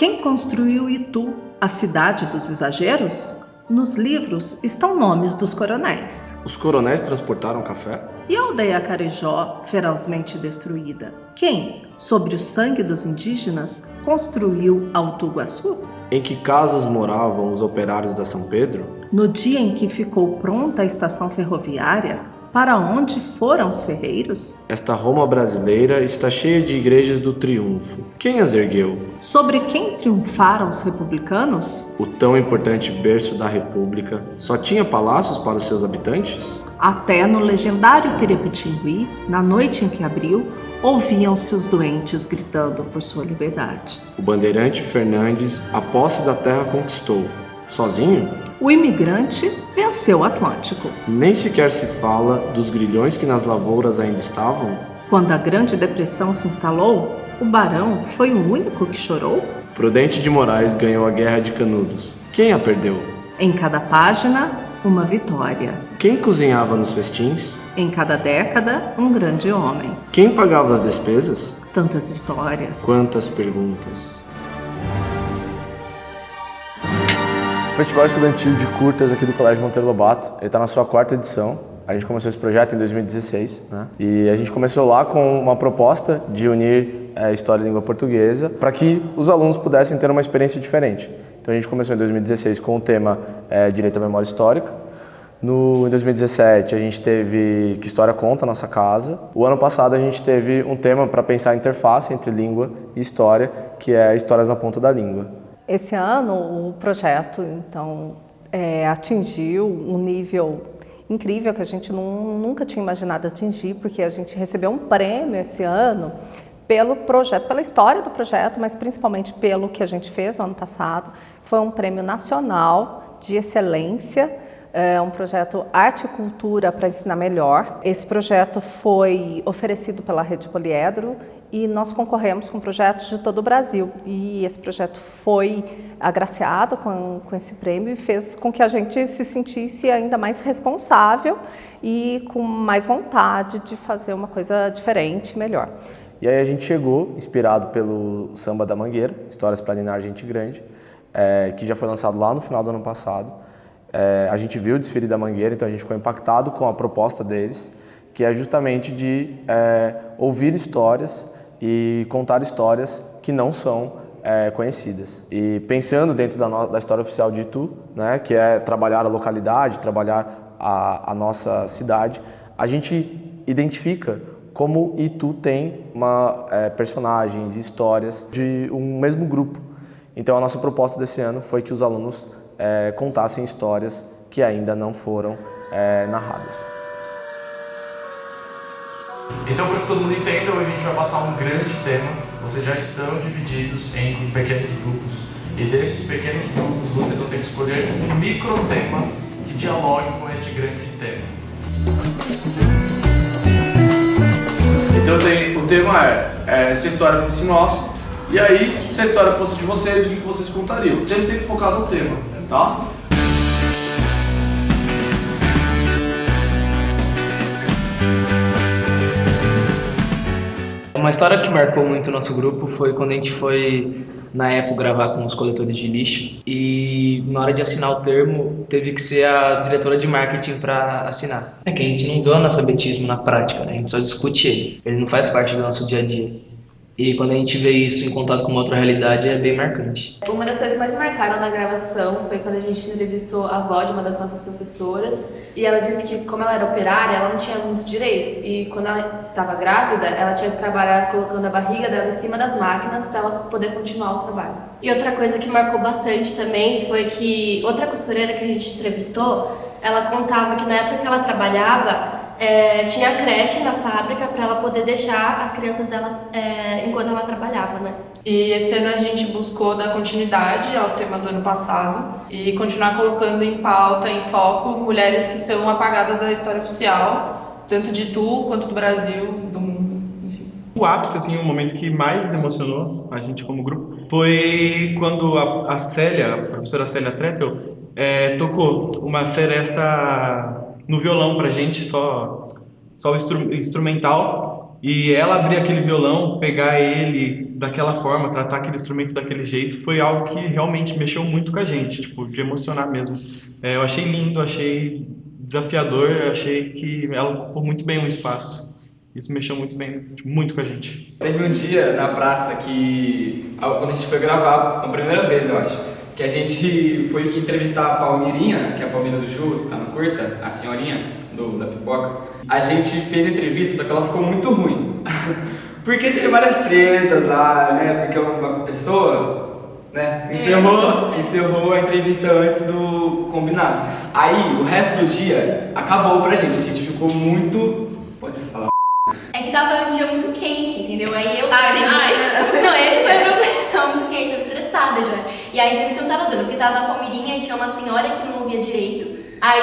Quem construiu Itu, a cidade dos exageros? Nos livros estão nomes dos coronéis. Os coronéis transportaram café? E a aldeia Carijó, ferozmente destruída? Quem, sobre o sangue dos indígenas, construiu Alto Iguaçu? Em que casas moravam os operários da São Pedro? No dia em que ficou pronta a estação ferroviária, para onde foram os ferreiros? Esta Roma brasileira está cheia de igrejas do triunfo. Quem as ergueu? Sobre quem triunfaram os republicanos? O tão importante berço da República só tinha palácios para os seus habitantes? Até no legendário Terepitingui, na noite em que abriu, ouviam-se os doentes gritando por sua liberdade. O bandeirante Fernandes a posse da terra conquistou. Sozinho? O imigrante venceu o Atlântico. Nem sequer se fala dos grilhões que nas lavouras ainda estavam? Quando a Grande Depressão se instalou, o barão foi o único que chorou? Prudente de Moraes ganhou a Guerra de Canudos. Quem a perdeu? Em cada página, uma vitória. Quem cozinhava nos festins? Em cada década, um grande homem. Quem pagava as despesas? Tantas histórias. Quantas perguntas. O Festival Estudantil de Curtas aqui do Colégio Monteiro Lobato, ele está na sua 4ª edição. A gente começou esse projeto em 2016, né? E a gente começou lá com uma proposta de unir História e Língua Portuguesa para que os alunos pudessem ter uma experiência diferente. Então a gente começou em 2016 com o tema Direito à Memória Histórica. Em 2017 a gente teve Que História Conta a Nossa Casa. O ano passado a gente teve um tema para pensar a interface entre língua e história, que é Histórias na Ponta da Língua. Esse ano o projeto então atingiu um nível incrível que a gente nunca tinha imaginado atingir, porque a gente recebeu um prêmio esse ano pelo projeto, pela história do projeto, mas principalmente pelo que a gente fez no ano passado. Foi um prêmio nacional de excelência, um projeto Arte e Cultura para Ensinar Melhor. Esse projeto foi oferecido pela Rede Poliedro e nós concorremos com projetos de todo o Brasil. E esse projeto foi agraciado com esse prêmio e fez com que a gente se sentisse ainda mais responsável e com mais vontade de fazer uma coisa diferente, melhor. E aí a gente chegou, inspirado pelo Samba da Mangueira, Histórias para Ninar Gente Grande, que já foi lançado lá no final do ano passado. A gente viu o desfile da Mangueira, então a gente ficou impactado com a proposta deles, que é justamente de ouvir histórias e contar histórias que não são conhecidas. E pensando dentro da história oficial de Itu, né, que é trabalhar a localidade, trabalhar a nossa cidade, a gente identifica como Itu tem personagens e histórias de um mesmo grupo. Então a nossa proposta desse ano foi que os alunos contassem histórias que ainda não foram narradas. Então, para que todo mundo entenda, hoje a gente vai passar um grande tema. Vocês já estão divididos em pequenos grupos. E desses pequenos grupos, vocês vão ter que escolher um microtema que dialogue com este grande tema. Então o tema se a história fosse nossa, e aí, se a história fosse de vocês, o que vocês contariam? Sempre tem que focar no tema, tá? Uma história que marcou muito o nosso grupo foi quando a gente foi, na época, gravar com os coletores de lixo e na hora de assinar o termo, teve que ser a diretora de marketing para assinar. É que a gente não vê o analfabetismo na prática, né? A gente só discute ele. Ele não faz parte do nosso dia a dia. E quando a gente vê isso em contato com uma outra realidade, é bem marcante. Uma das coisas que mais me marcaram na gravação foi quando a gente entrevistou a avó de uma das nossas professoras e ela disse que, como ela era operária, ela não tinha muitos direitos e quando ela estava grávida, ela tinha que trabalhar colocando a barriga dela em cima das máquinas para ela poder continuar o trabalho. E outra coisa que marcou bastante também foi que outra costureira que a gente entrevistou, ela contava que na época que ela trabalhava, tinha creche na fábrica para ela poder deixar as crianças dela enquanto ela trabalhava, né? E esse ano a gente buscou dar continuidade ao tema do ano passado e continuar colocando em pauta, em foco, mulheres que são apagadas da história oficial, tanto de Itu quanto do Brasil, do mundo, enfim. O ápice, assim, o momento que mais emocionou a gente como grupo foi quando a Célia, a professora Célia Trettel, tocou uma seresta no violão pra gente, só o instrumental, e ela abrir aquele violão, pegar ele daquela forma, tratar aquele instrumento daquele jeito, foi algo que realmente mexeu muito com a gente, tipo, de emocionar mesmo. Eu achei lindo, achei desafiador, achei que ela ocupou muito bem o espaço. Isso mexeu muito bem, tipo, muito com a gente. Teve um dia na praça que, quando a gente foi gravar, a primeira vez eu acho, que a gente foi entrevistar a Palmirinha, que é a Palmira do Churros, que tá no curta, a senhorinha da pipoca. A gente fez a entrevista, só que ela ficou muito ruim. Porque teve várias tretas lá, né? Porque uma pessoa, né, encerrou a entrevista antes do combinado. Aí, o resto do dia, acabou pra gente. A gente ficou muito... Pode falar. É que tava um dia muito quente, entendeu? Aí eu... Não, esse foi o problema. Tava muito quente, tava estressada já. E aí a entrevista não tava dando, porque tava a Palmirinha e tinha uma senhora que não ouvia direito. Aí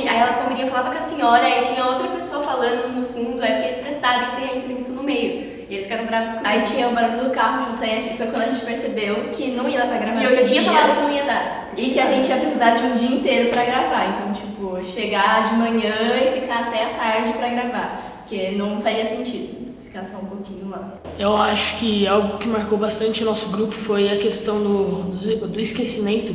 a Palmirinha falava com a senhora, aí tinha outra pessoa falando no fundo, aí eu fiquei estressada e encerrei a entrevista no meio. E eles ficaram bravos comigo. Aí tinha o barulho do carro junto, aí foi quando a gente percebeu que não ia dar pra gravar. E eu já tinha falado que não ia dar. E que a gente ia precisar de um dia inteiro pra gravar. Então, tipo, chegar de manhã e ficar até a tarde pra gravar. Porque não faria sentido ficar só um pouquinho lá. Eu acho que algo que marcou bastante o nosso grupo foi a questão do esquecimento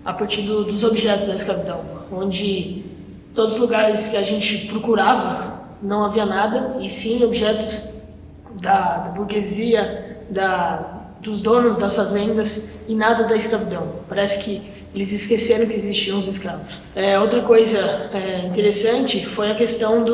a partir dos objetos da escravidão, onde todos os lugares que a gente procurava não havia nada, e sim objetos da burguesia, dos donos das fazendas e nada da escravidão. Parece que eles esqueceram que existiam os escravos. Outra coisa interessante foi a questão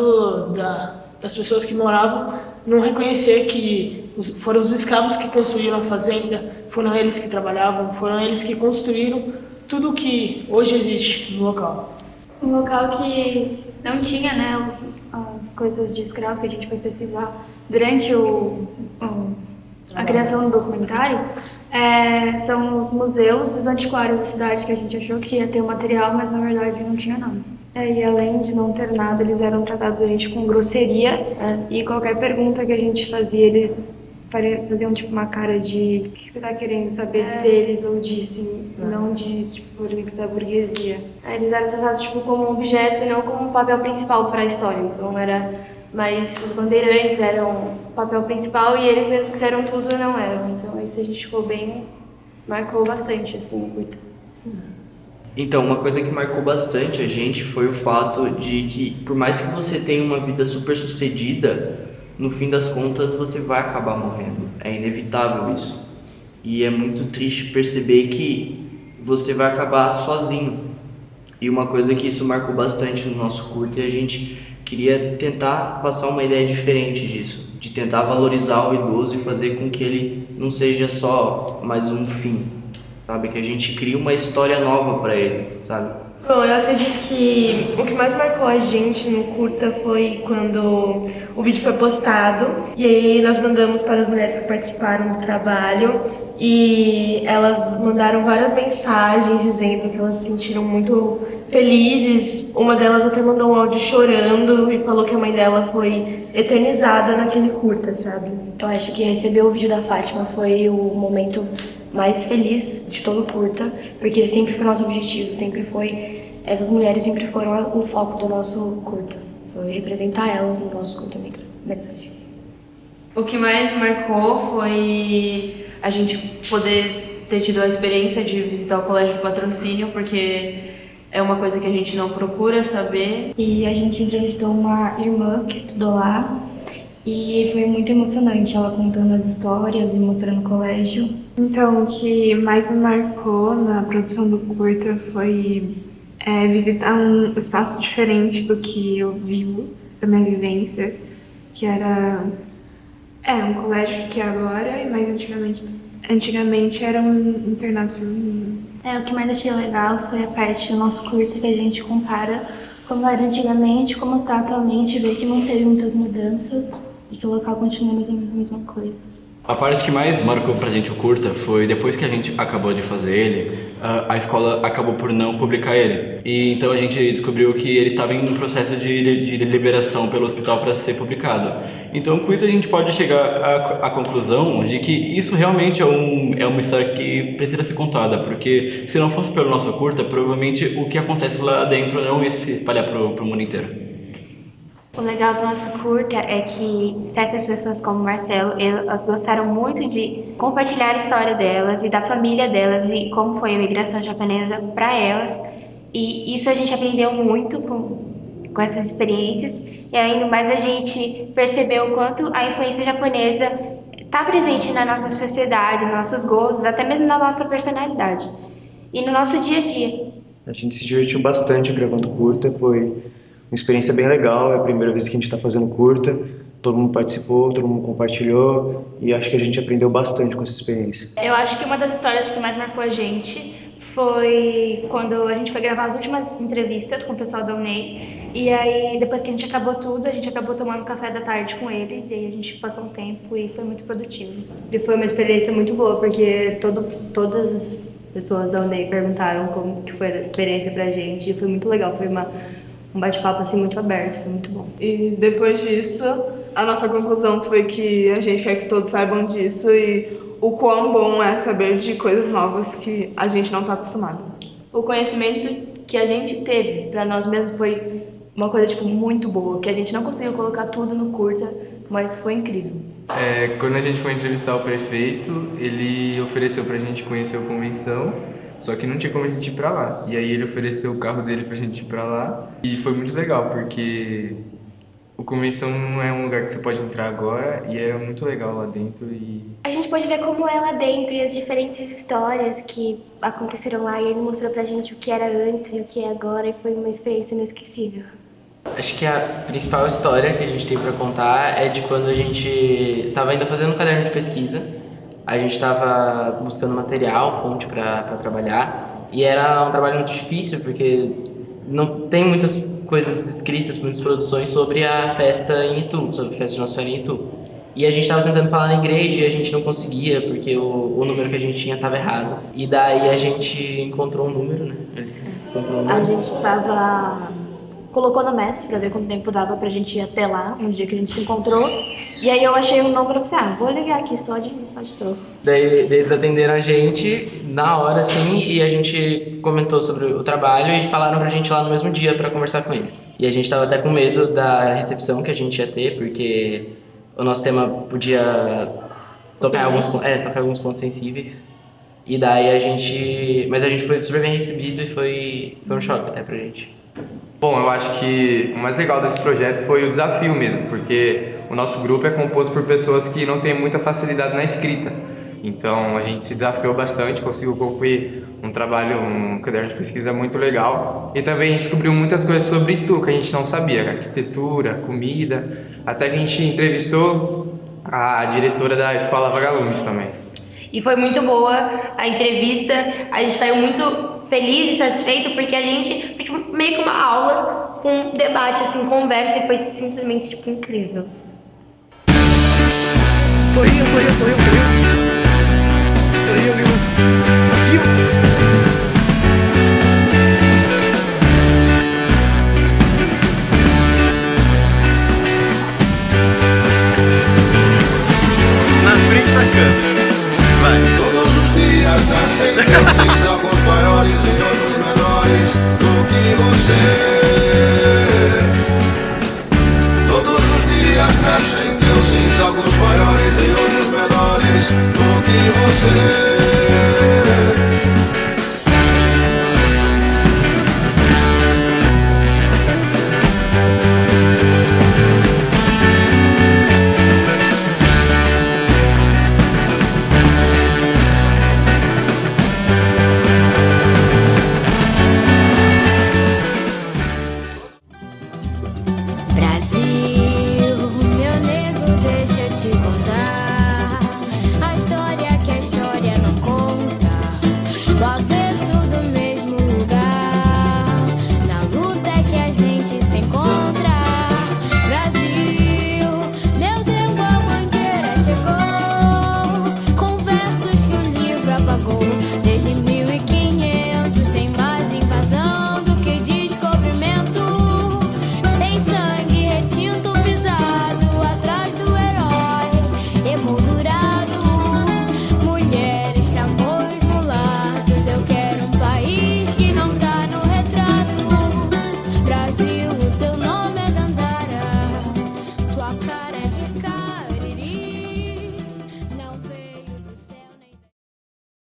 das pessoas que moravam não reconhecer que foram os escravos que construíram a fazenda, foram eles que trabalhavam, foram eles que construíram tudo o que hoje existe no local. Um local que não tinha, né, as coisas de escravos que a gente foi pesquisar durante a criação do documentário, são os museus e os antiquários da cidade, que a gente achou que ia ter o material, mas na verdade não tinha nada. E além de não ter nada, eles eram tratados a gente com grosseria, e qualquer pergunta que a gente fazia, eles faziam tipo uma cara de o que você tá querendo saber deles ou disso, não de tipo da burguesia. Eles eram tratados tipo como um objeto e não como um papel principal para a história, então era mais os bandeirantes eram o papel principal e eles mesmos que eram tudo não eram, então isso a gente ficou bem, marcou bastante assim. Então, uma coisa que marcou bastante a gente foi o fato de que, por mais que você tenha uma vida super sucedida, no fim das contas você vai acabar morrendo. É inevitável isso. E é muito triste perceber que você vai acabar sozinho. E uma coisa que isso marcou bastante no nosso curto, e a gente queria tentar passar uma ideia diferente disso, de tentar valorizar o idoso e fazer com que ele não seja só mais um fim, sabe? Que a gente crie uma história nova para ele, sabe? Bom, eu acredito que o que mais marcou a gente no curta foi quando o vídeo foi postado e aí nós mandamos para as mulheres que participaram do trabalho e elas mandaram várias mensagens dizendo que elas se sentiram muito felizes. Uma delas até mandou um áudio chorando e falou que a mãe dela foi eternizada naquele curta, sabe? Eu acho que receber o vídeo da Fátima foi o momento mais feliz de todo o curta, porque sempre foi nosso objetivo, essas mulheres sempre foram o foco do nosso curta, foi representar elas no nosso curta-metragem. O que mais marcou foi a gente poder ter tido a experiência de visitar o colégio de patrocínio, porque é uma coisa que a gente não procura saber. E a gente entrevistou uma irmã que estudou lá e foi muito emocionante, ela contando as histórias e mostrando o colégio. Então, o que mais me marcou na produção do curta foi visitar um espaço diferente do que eu vivo, da minha vivência, que era um colégio que é agora, mas antigamente era um internato feminino. O que mais achei legal foi a parte do nosso curta que a gente compara como era antigamente, como está atualmente, ver que não teve muitas mudanças e que o local continua mais ou menos a mesma coisa. A parte que mais marcou pra gente o curta foi depois que a gente acabou de fazer ele, a escola acabou por não publicar ele. E então a gente descobriu que ele estava em um processo de liberação pelo hospital para ser publicado. Então com isso a gente pode chegar à conclusão de que isso realmente é uma história que precisa ser contada, porque se não fosse pelo nosso curta, provavelmente o que acontece lá dentro não ia se espalhar pro mundo inteiro. O legal do nosso curta é que certas pessoas como o Marcelo, elas gostaram muito de compartilhar a história delas e da família delas e como foi a imigração japonesa para elas. E isso a gente aprendeu muito com essas experiências. E ainda mais a gente percebeu o quanto a influência japonesa está presente na nossa sociedade, nos nossos gostos, até mesmo na nossa personalidade e no nosso dia a dia. A gente se divertiu bastante gravando curta, foi uma experiência bem legal, é a primeira vez que a gente está fazendo curta, todo mundo participou, todo mundo compartilhou e acho que a gente aprendeu bastante com essa experiência. Eu acho que uma das histórias que mais marcou a gente foi quando a gente foi gravar as últimas entrevistas com o pessoal da UNEI e aí depois que a gente acabou tudo, a gente acabou tomando café da tarde com eles e aí a gente passou um tempo e foi muito produtivo. E foi uma experiência muito boa, porque todas as pessoas da UNEI perguntaram como que foi a experiência pra gente e foi muito legal, foi um bate-papo assim muito aberto, foi muito bom. E depois disso, a nossa conclusão foi que a gente quer que todos saibam disso e o quão bom é saber de coisas novas que a gente não está acostumado. O conhecimento que a gente teve para nós mesmos foi uma coisa muito boa, que a gente não conseguiu colocar tudo no curta, mas foi incrível. Quando a gente foi entrevistar o prefeito, ele ofereceu pra gente conhecer a convenção, só que não tinha como a gente ir pra lá. E aí ele ofereceu o carro dele pra gente ir pra lá. E foi muito legal, porque o convenção não é um lugar que você pode entrar agora e é muito legal lá dentro. A gente pôde ver como é lá dentro e as diferentes histórias que aconteceram lá. E ele mostrou pra gente o que era antes e o que é agora e foi uma experiência inesquecível. Acho que a principal história que a gente tem para contar é de quando a gente estava ainda fazendo um caderno de pesquisa. A gente estava buscando material, fonte para trabalhar. E era um trabalho muito difícil, porque não tem muitas coisas escritas, muitas produções sobre a festa em Itu, sobre a festa de Nossa Senhora em Itu. E a gente estava tentando falar na igreja e a gente não conseguia, porque o número que a gente tinha estava errado. E daí a gente encontrou um número, né? A gente colocou no Maps pra ver quanto tempo dava pra gente ir até lá, um dia que a gente se encontrou. E aí eu achei um número e pensei, vou ligar aqui só de troco. Daí eles atenderam a gente na hora, assim, e a gente comentou sobre o trabalho e falaram pra gente ir lá no mesmo dia pra conversar com eles. E a gente tava até com medo da recepção que a gente ia ter, porque o nosso tema podia tocar em alguns pontos sensíveis. E daí mas a gente foi super bem recebido e foi um choque até pra gente. Bom, eu acho que o mais legal desse projeto foi o desafio mesmo, porque o nosso grupo é composto por pessoas que não têm muita facilidade na escrita. Então a gente se desafiou bastante, conseguiu concluir um caderno de pesquisa muito legal e também descobriu muitas coisas sobre Itu que a gente não sabia, arquitetura, comida, até que a gente entrevistou a diretora da Escola Vagalumes também. E foi muito boa a entrevista, a gente saiu muito feliz e satisfeito porque a gente foi meio que uma aula com debate, assim, conversa e foi simplesmente incrível. Sou eu, viu? Na frente da câmera. Vai. Todos os dias nascem deuses, alguns maiores e outros menores do que você. Todos os dias nascem deuses, alguns maiores e outros menores do que você.